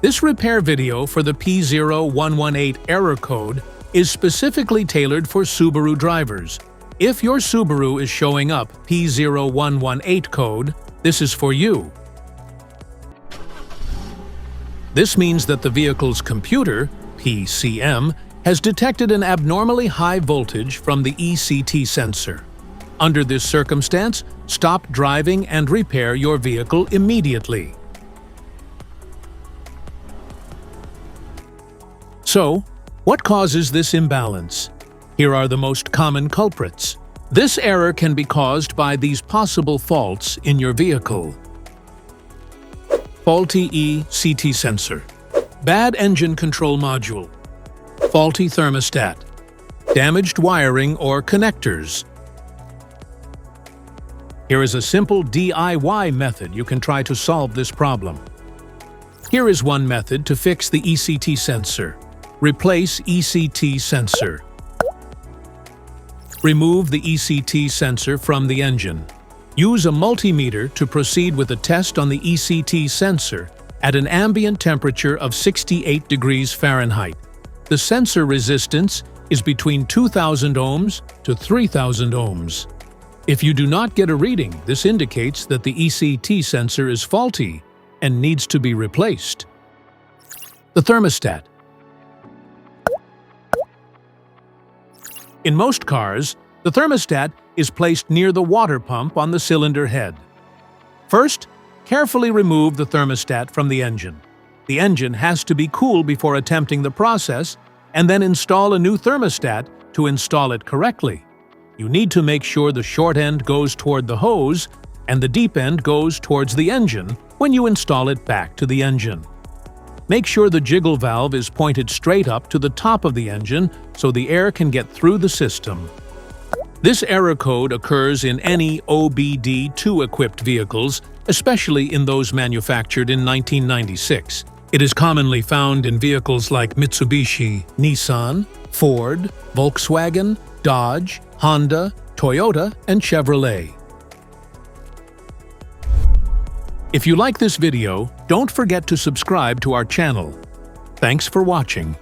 This repair video for the P0118 error code is specifically tailored for Subaru drivers. If your Subaru is showing up P0118 code, this is for you. This means that the vehicle's computer, PCM, has detected an abnormally high voltage from the ECT sensor. Under this circumstance, stop driving and repair your vehicle immediately. So, what causes this imbalance? Here are the most common culprits. This error can be caused by these possible faults in your vehicle. Faulty ECT sensor, bad engine control module, faulty thermostat, damaged wiring or connectors. Here is a simple DIY method you can try to solve this problem. Here is one method to fix the ECT sensor. Replace ECT sensor. Remove the ECT sensor from the engine. Use a multimeter to proceed with a test on the ECT sensor at an ambient temperature of 68 degrees Fahrenheit. The sensor resistance is between 2,000 ohms to 3,000 ohms. If you do not get a reading, this indicates that the ECT sensor is faulty and needs to be replaced. The thermostat. In most cars, the thermostat is placed near the water pump on the cylinder head. First, carefully remove the thermostat from the engine. The engine has to be cool before attempting the process, and then install a new thermostat to install it correctly. You need to make sure the short end goes toward the hose and the deep end goes towards the engine when you install it back to the engine. Make sure the jiggle valve is pointed straight up to the top of the engine so the air can get through the system. This error code occurs in any OBD2 equipped vehicles, especially in those manufactured in 1996. It is commonly found in vehicles like Mitsubishi, Nissan, Ford, Volkswagen, Dodge, Honda, Toyota, and Chevrolet. If you like this video, don't forget to subscribe to our channel. Thanks for watching.